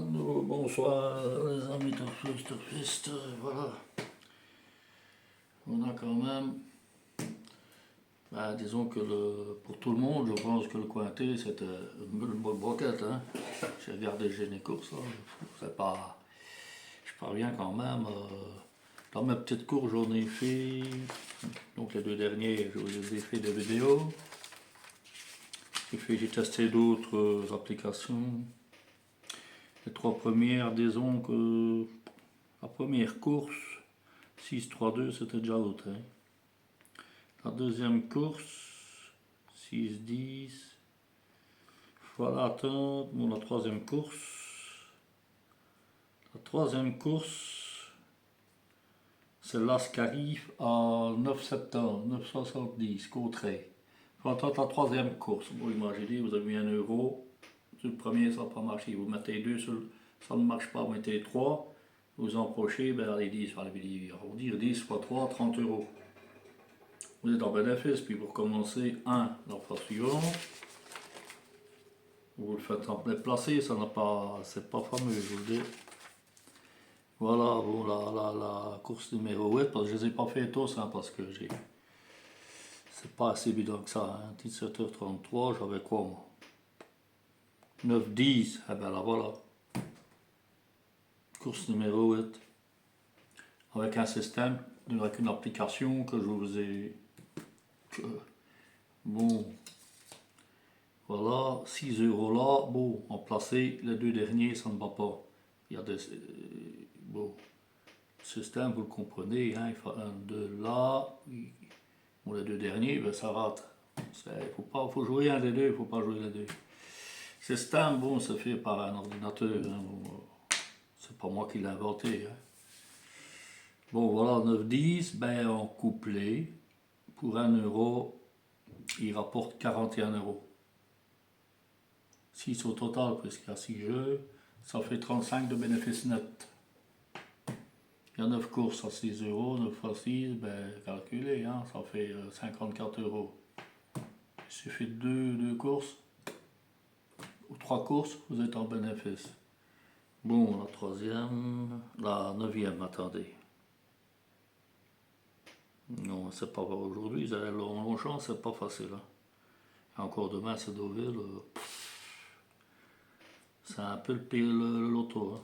Bonsoir les amis Turfiste, voilà. On a quand même, disons que pour tout le monde, je pense que le Cointet c'était une bonne broquette. Hein. J'ai regardé les courses, c'est pas, je parviens quand même. Dans mes petites courses, j'en ai fait, donc les deux derniers, je vous ai fait des vidéos. J'ai testé d'autres applications. Les trois premières, disons que la première course, 6-3-2, c'était déjà autre. Hein. La deuxième course, 6-10, voilà atteindre. Bon, la troisième course, c'est l'As qui arrive à 9,70, 9,70, Cotteret. Il faut attendre la troisième course. Bon, imaginez, vous avez mis 1 euro. Sur le premier, ça n'a pas marché. Vous mettez 2, ça ne marche pas, vous mettez 3. Vous emprochez, allez 10, on va dire 10 fois 3, 30 euros. Vous êtes en bénéfice, puis pour commencer 1 la fois suivante, vous le faites en déplacer, ça n'a pas, c'est pas fameux, je vous le dis. Voilà, bon, la course numéro 8, parce que je ne les ai pas fait tous, hein, parce que c'est pas assez bidon que ça, hein. 17h33, j'avais quoi moi 9-10, eh ben là voilà. Course numéro 8. Avec un système, avec une application que je vous ai... bon, voilà, 6 euros là, bon, en placé, les deux derniers, ça ne va pas. Il y a des... bon, le système, vous le comprenez, hein, il faut 1, 2 là, bon, les deux derniers, ben, ça rate. Il faut jouer un des deux, il ne faut pas jouer les deux. Le système, bon, c'est fait par un ordinateur, hein, bon, c'est pas moi qui l'ai inventé. Hein. Bon, voilà, 9-10, ben, en couplet, pour 1 euro, il rapporte 41 euros. 6 au total, puisqu'il y a 6 jeux, ça fait 35 de bénéfices net. Il y a 9 courses à 6 euros, 9 fois 6, ben, calculez, hein, ça fait 54 euros. Il suffit de 2 courses, ou 3 courses, vous êtes en bénéfice. Bon, la troisième, la 9e, attendez. Non, c'est pas aujourd'hui, Longchamp, c'est pas facile. Hein. Encore demain, c'est Deauville. C'est un peu le loto. Hein.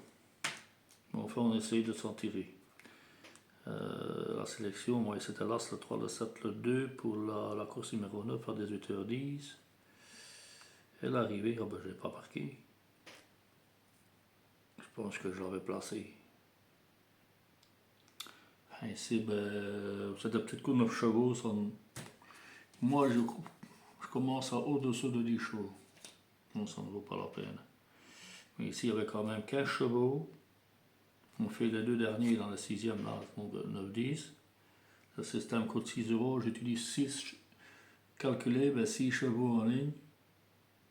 Enfin, on essaye de s'en tirer. La sélection, moi, c'était l'As, le 3, le 7, le 2 pour la course numéro 9 à 18h10. Et l'arrivée, je n'ai pas marqué. Je pense que je l'avais placé. Ici, c'est des petites coups de 9 chevaux. Moi, je commence à au-dessous de 10 chevaux. Bon, ça ne vaut pas la peine. Mais ici, il y avait quand même 15 chevaux. On fait les deux derniers dans la 6e, là, donc 9-10. Le système coûte 6 euros. J'utilise 6 calculés, 6 chevaux en ligne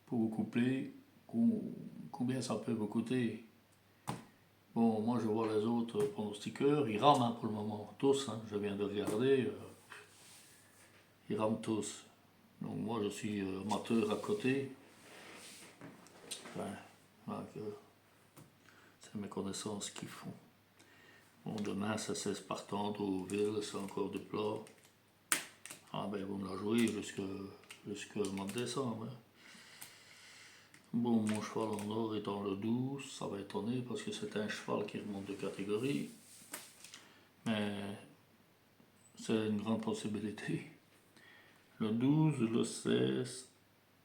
pour vous coupler. Combien ça peut vous coûter? Bon, moi je vois les autres pronostiqueurs, ils rament hein, pour le moment, tous, hein, je viens de regarder, ils rament tous. Donc moi je suis amateur à côté. Enfin, voilà, c'est mes connaissances qu'ils font. Bon, demain c'est 16 partants, Deauville, c'est encore du plat. Ah ben vous me la jouez jusqu'au mois de décembre. Hein. Bon, mon cheval en or est dans le 12, ça va étonner parce que c'est un cheval qui remonte de catégorie. Mais c'est une grande possibilité. Le 12, le 16,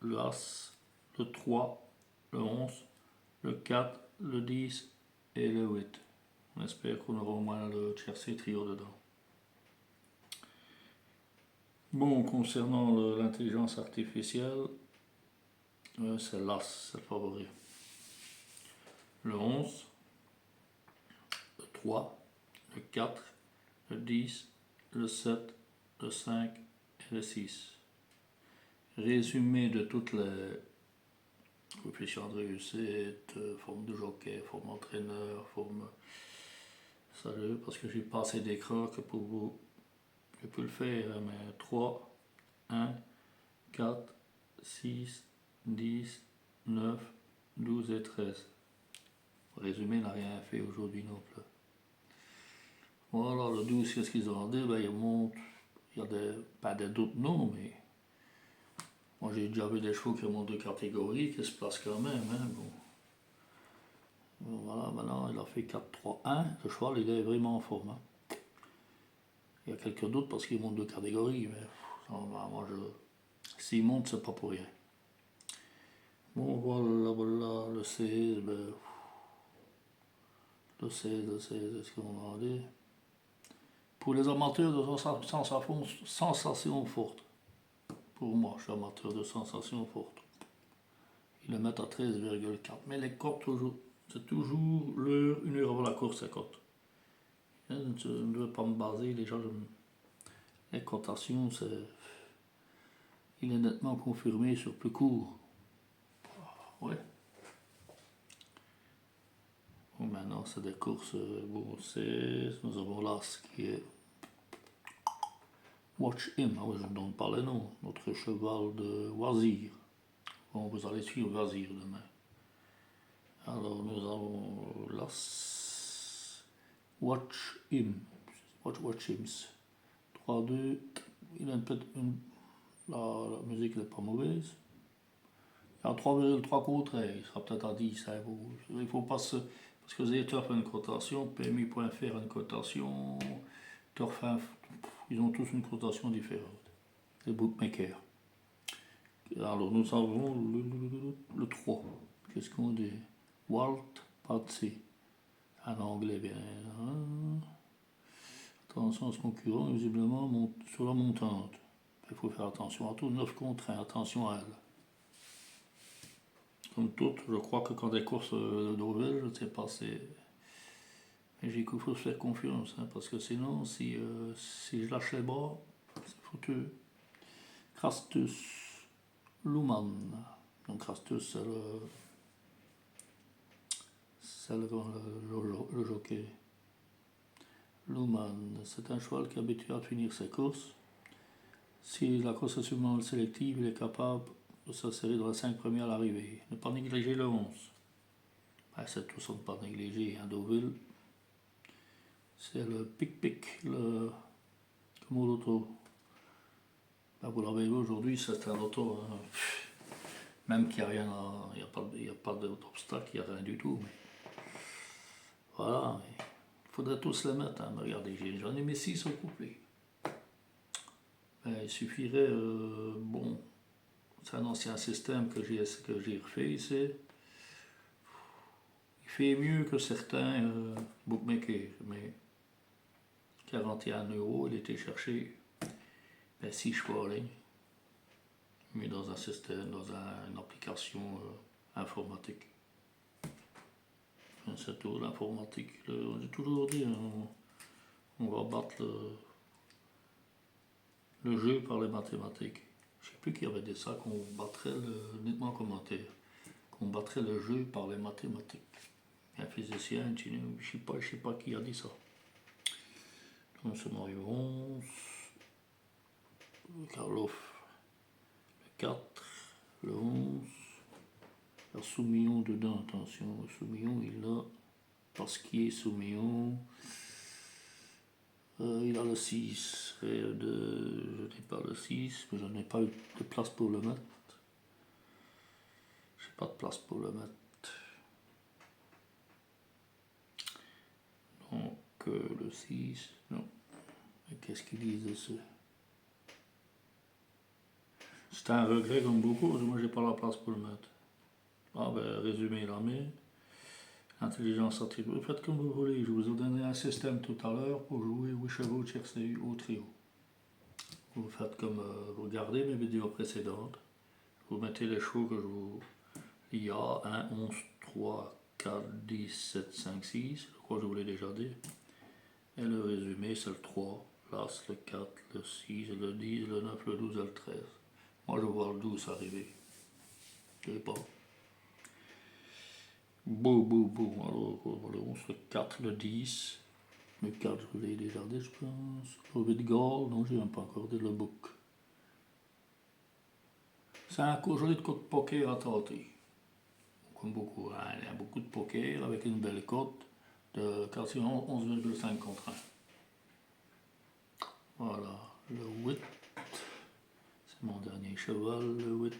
le As, le 3, le 11, le 4, le 10 et le 8. On espère qu'on aura au moins le tiercé trio dedans. Bon, concernant l'intelligence artificielle, c'est l'As, c'est le favori. Le 11, le 3, le 4, le 10, le 7, le 5 et le 6. Résumé de toutes les coefficients de réussite, forme de jockey, forme entraîneur, forme... Sérieux, parce que j'ai pas assez d'écran que pour vous... Je peux le faire, mais 3, 1, 4, 6, 10, 9, 12 et 13. Le résumé n'a rien fait aujourd'hui non plus. Voilà, le 12, qu'est-ce qu'ils ont dit? Ben, ils montent, il y a pas d'autres noms, mais moi j'ai déjà vu des chevaux qui remontent de catégorie, qui se placent quand même. Hein, bon. Voilà, maintenant il a fait 4-3-1, le cheval il est vraiment en forme. Hein. Il y a quelques doutes parce qu'il monte de catégorie, mais moi s'il monte, c'est pas pour rien. Bon, voilà, le 16, ben, le 16, est-ce qu'on a dit? Pour les amateurs de sensations fortes. Pour moi, je suis amateur de sensations fortes. Ils le mettent à 13,4. Mais les cotes, c'est toujours l'heure, 1 heure avant la course, c'est cote. Je ne veux pas me baser, les gens, les cotations, il est nettement confirmé sur plus court. Ouais. Bon, maintenant, c'est des courses, bon, nous avons là ce qui est Watch Him, je ne donne pas le nom, notre cheval de Wazir. Bon, vous allez suivre Wazir demain. Alors, nous avons là Watch Him, Watch Hims. 3-2, il a la musique n'est pas mauvaise. Il y a 3,3 contre, il sera peut-être à 10. Hein, il faut pas se. Parce que Zetor fait une cotation, PMI.fr a une cotation, Turf, ils ont tous une cotation différente. Les bookmakers. Alors nous avons le 3. Qu'est-ce qu'on dit? Walt Patsy. En anglais, bien. Attention à ce concurrent, visiblement sur la montante. Il faut faire attention à tout. 9 contre 1, attention à elle. Comme toutes, je crois que quand des courses de Deauville, je ne sais pas, mais il faut se faire confiance, hein, parce que sinon, si je lâche les bras, c'est foutu. Crastus Luman. Donc Crastus, c'est le jockey. Luman, c'est un cheval qui est habitué à finir ses courses. Si la course est suffisamment sélective, il est capable de s'insérer dans les 5 premiers à l'arrivée. Ne pas négliger le 11. Ben, c'est tout ça, ne pas négliger. Hein, Deauville, c'est le pic-pic, le comme l'auto. Ben, vous l'avez vu aujourd'hui, c'est un auto. Hein. Même qu'il n'y a rien, il n'y a pas d'obstacle, il n'y a rien du tout. Mais voilà, il faudrait tous les mettre. Hein. Regardez, j'en ai mis 6 au couplet. Ben, il suffirait, bon, c'est un ancien système que j'ai refait ici. Il fait mieux que certains bookmakers, mais 41 €, il était cherché 6 chevaux en ligne, mais dans un système, dans une application informatique. C'est tout l'informatique. On a toujours dit, on va battre le jeu par les mathématiques. Je ne sais plus qui avait dit ça, qu'on battrait nettement commentaire, qu'on battrait le jeu par les mathématiques. Un physicien, je ne sais pas qui a dit ça. Donc c'est Mario 11, Karloff, le 4, le 11, il y a Soumillon dedans, attention, Soumillon il a Pasquier, Soumillon, il a le 6, je n'ai pas le 6, mais je n'ai pas eu de place pour le mettre. J'ai pas de place pour le mettre. Donc le 6, non. Et qu'est-ce qu'ils disent dessus? C'est un regret comme beaucoup, parce que moi j'ai pas la place pour le mettre. Ah ben résumé la main. Intelligence artificielle. Faites comme vous voulez, je vous ai donné un système tout à l'heure pour jouer 8 chevaux tiercés au trio. Vous faites comme vous regardez mes vidéos précédentes. Vous mettez les chevaux que je vous. Il y a 1, 11, 3, 4, 10, 7, 5, 6. Je crois que je vous l'ai déjà dit. Et le résumé c'est le 3, l'As, le 4, le 6, le 10, le 9, le 12 et le 13. Moi je vois le 12 arriver. Je ne sais pas. Bon. Alors, le 11, le 4, le 10. Le 4, je vous l'ai déjà dit, je pense. Le 8 Gall, non, je n'ai même pas encore dit le book. C'est un joli de coup de poker à tenter. comme beaucoup. Hein. Il y a beaucoup de poker avec une belle cote de quasiment 11,5 contre 1. Voilà, le 8. C'est mon dernier cheval, le 8.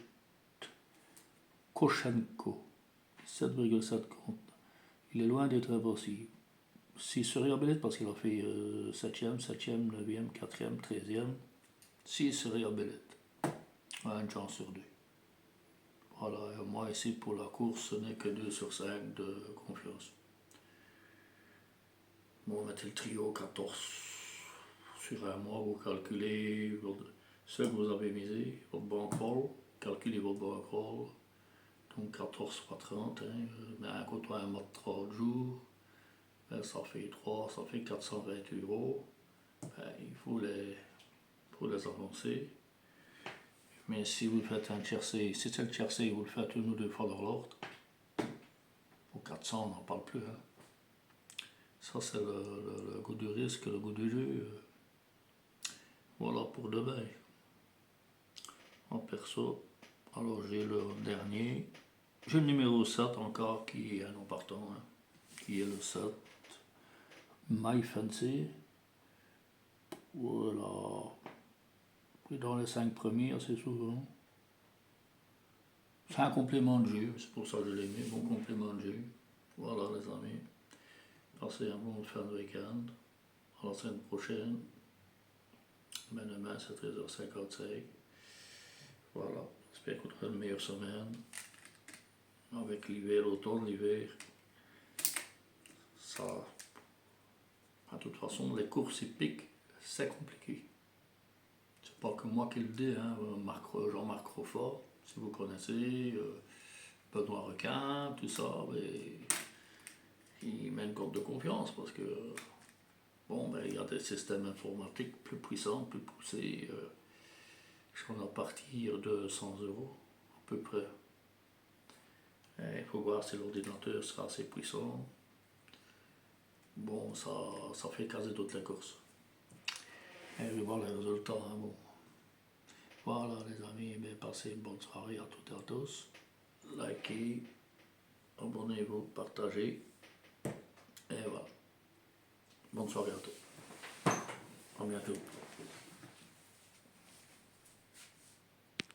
Koshenko, 7,7 contre. Il est loin d'être impossible. 6 sur Réabelette parce qu'il a fait 7e, 7e, 9e, 4e, 13e. 6 sur Réabelette. Une chance sur 2. Voilà, et moi ici pour la course, ce n'est que 2 sur 5 de confiance. Bon, on mettait le trio 14 sur un mois, vous calculez ce que vous avez misé, votre bankroll, calculez votre bankroll, donc 14 fois 30, hein, mais un côté un mois de 30 jours, ben, ça fait 3, ça fait 420 €, ben, il faut les avancer. Mais si vous faites un tiercé, si c'est le tiercé, vous le faites une ou deux fois dans l'ordre, au 400 on n'en parle plus. Hein. Ça c'est le goût du risque, le goût du jeu. Voilà pour demain. En perso, alors j'ai le dernier. J'ai le numéro 7 encore qui est un non partant, hein, qui est le 7. My Fancy. Voilà. Et dans les 5 premiers assez souvent. C'est un complément de jeu, c'est pour ça que je l'ai mis, bon complément de jeu. Voilà les amis. Passez un bon fin de week-end. À la semaine prochaine. Ben demain c'est 13h55. Voilà. J'espère qu'on aura une meilleure semaine. Avec l'hiver, l'automne, l'hiver. Ça. De toute façon, les courses hippiques, c'est compliqué. C'est pas que moi qui le dis, hein. Jean-Marc Crawford, si vous connaissez, Benoît Requin, tout ça, mais il met une corde de confiance parce que bon, ben, il y a des systèmes informatiques plus puissants, plus poussés. Je suis à partir de 100 € à peu près. Il faut voir si l'ordinateur sera assez puissant. Bon, ça fait quasi toutes les courses. Et je vais voir les résultats. Hein, bon. Voilà les amis, bien, passez une bonne soirée à toutes et à tous. Likez, abonnez-vous, partagez. Et voilà. Bonne soirée à tous. À bientôt.